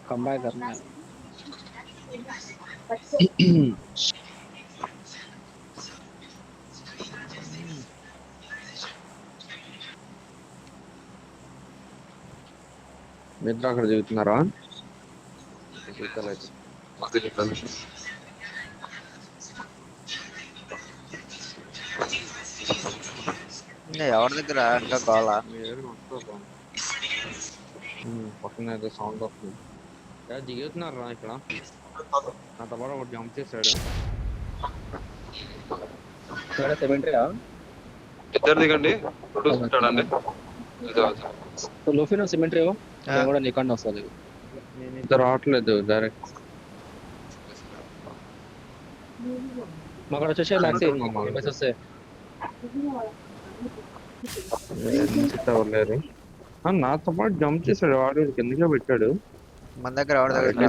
Come back करना है। మిత్ర అక్కడ దిగుతున్నారా? జీతాలైతే ఎవరి దగ్గర ఇంకా గోళ మీ దగ్గర వస్తా పక్కన ఏదో సౌండ్ వస్తుంది. దిగుతున్నారా ఇక్కడ? నాతో పాటు ఒకటి జంప్ చేశాడు. సెవెంటరీయా? ఇద్దరు దిగండి. చూడండి లోఫినో సిమెంటరీ కూడా నీకండి వస్తుంది. నేను ఇద్దరు రావట్లేదు డైరెక్ట్. అక్కడ వచ్చేసే మ్యాక్స్ వస్తే లేరు. నాతో పాటు జంప్ చేశాడు వాడు, కిందకే పెట్టాడు. మన దగ్గర ఎవరి దగ్గర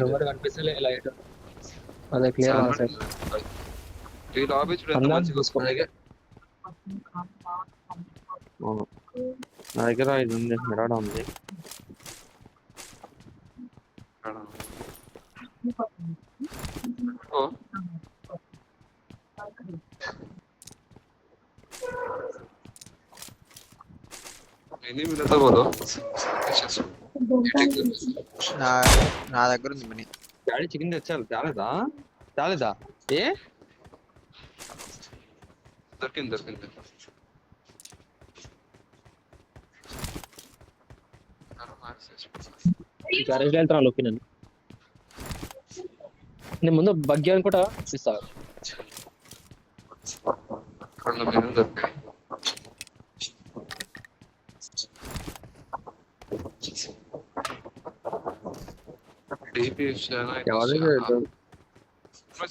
ఎవరు కనిపిస్తలే లైట్. అదే క్లియర్ నా దగ్గర ఇది ఉంది, మిరాడా ఉంది. నా దగ్గర ఉంది మనీ. డాడీ చికెన్ తెచ్చారు, తేలేదా? ఏ దొరికింది. గ్యారేజ్ వెళ్తాను లోపి. నేను ముందు బగ్గి అనుకుంటా ఇస్తా.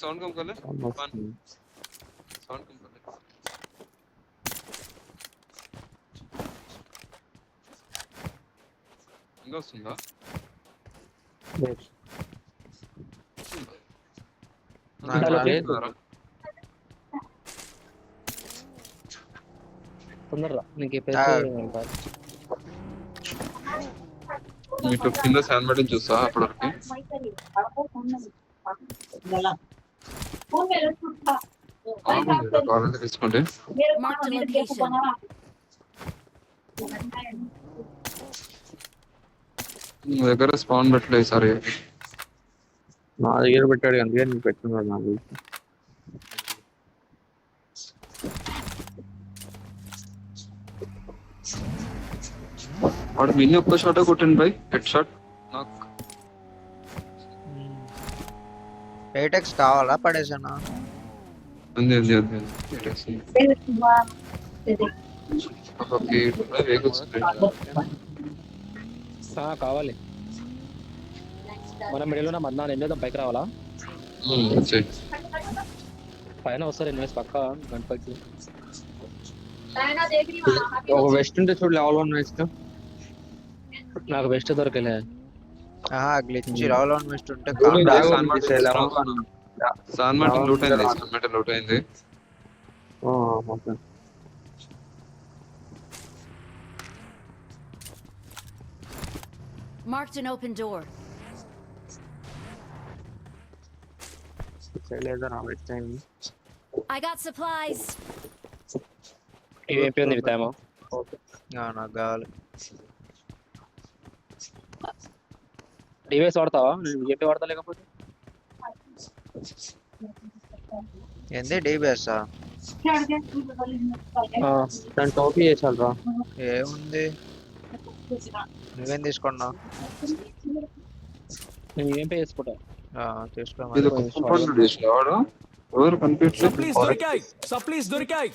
साउंड कम कर ले, साउंड कम कर ले. ఇంకా వస్తుందా? తొందరరా నీకు మీకు కింద శాండ్ మెటల్ చూస్తా అప్పటికి. తీసుకోండి. మీ దగ్గర స్పాన్ పెట్టలేదు సరే. నా దగ్గర పెట్టాడు, అందుకే నీకు పెట్టుకున్నాడు. నాకు వాడు మినీ ఒక్క షాట్ కొట్టండి బై, హెడ్ షాట్. నాకు 8x కావాలా పడేసానా? అంది కావాలి. మనం మిడిల్ మధ్యాహ్నం ఏం చేద్దాం, పైకి రావాలా? పైన వస్తారు ఇన్వెస్ట్ పక్క గణపతి. ఒక వెస్ట్ ఉంటే చూడు, లెవెల్ 1 వెస్ట్. నాకు వెస్ట్ దొరకలే. గ్లిచ్ లెవెల్ 1 వెస్ట్ ఉంటే లూట్ అయింది. Marked an open door. I got supplies. AP ఉంది వితామో. నాకు కావాలి. డివైస్ వాడతావా? నేను ఏపీ వాడతా. లేకపోతే ఏంది డిబిఎస్? దాని టోపీ చేసాలరా. ఏముంది, నువ్వేం తీసుకున్నావు? నేను ఏపీ చేసుకుంటా. సప్లీస్ దొరికాయి.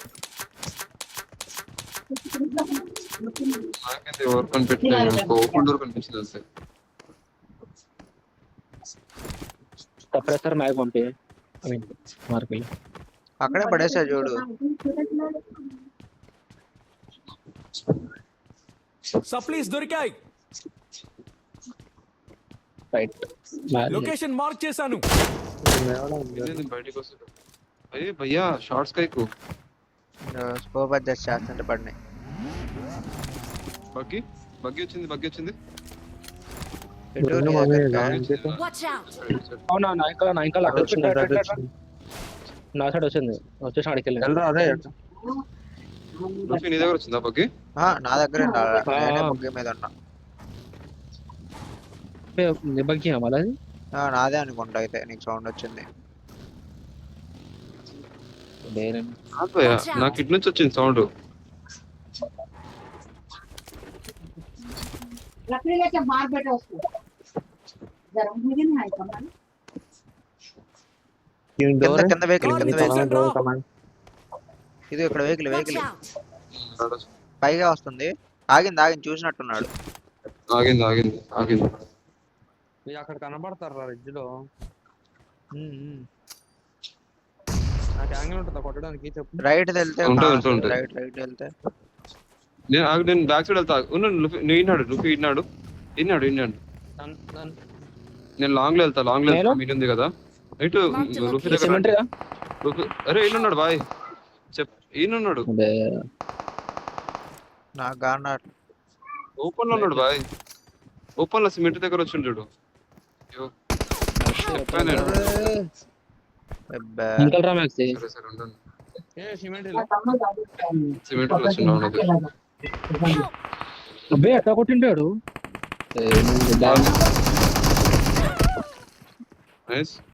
సప్రెసర్ మ్యాగ్ పంపి. మార్కెట్ అక్కడే పడేసా చూడు. సప్లీస్ దొరికాయి. రైట్, లొకేషన్ మార్క్ చేశాను. బయటికి వస్తాడు. అయ్యే భయ్యా షార్ట్స్ కైకు స్కోప్ అడ్జస్ట్ చేస్తుంటే పడినాయి. బగ్గి వచ్చింది. ఎటు నీ దగ్గరకా? Watch out! అవునా నా ఇంకా అటు వచ్చింది నా సైడ్ వచ్చింది వచ్చేసి ఆడికి వెళ్ళింది లూఫీ నీ దగ్గర వచ్చిందా పక్కి నా దగ్గర నేనే బుగ్గి మీద ఉన్నా. బగ్గి మళ్ళీ నాదే అనుకుంటా అయితే నీకు సౌండ్ వచ్చింది. కాదు భయ్యా నాకు ఇటు నుంచి వచ్చింది సౌండ్ लकड़ी लेके बाहर बैठो उसको जरा मुझे नहीं आई कमान కింద వెహికల్ Guard కింద the వెహికల్ exit, bro. ఇది ఇక్కడ వెహికల్ Watch వెహికల్ out! పైగా వస్తుంది. ఆగింది చూసినట్టున్నాడు. ఆగింది మీరు అక్కడ కనబడతారా రిడ్జ్ లో? ఉమ్. నాకు యాంగిల్ ఉంటుందా కొట్టడానికి చెప్పు. రైట్ వెళ్తే ఉంటుంది. రైట్ వెళ్తే నేను బ్యాక్ సైడ్ వెళ్తా ఉన్నాను లూఫీ లూఫీ ఇన్నాడు నేను లాంగ్ లో వెళ్తా మీది ఉంది కదా ఇటు లూఫీ దగ్గర సిమెంటరీగా లూఫీ అరే ఈయనున్నాడు బాయ్ ఈయనున్నాడు నా గాన ఓపెన్ లో ఉన్నాడు బాయ్ ఓపెన్ లో సిమెంట్ దగ్గర వచ్చి చూడు చెప్పాను నేను. అంకల్ రా మ్యాక్స్ సరే ఉండండి ఏ సిమెంట్ సిమెంట్ లో వచ్చిండు అబ్బే ఎట్లా కొట్టింటాడు నైస్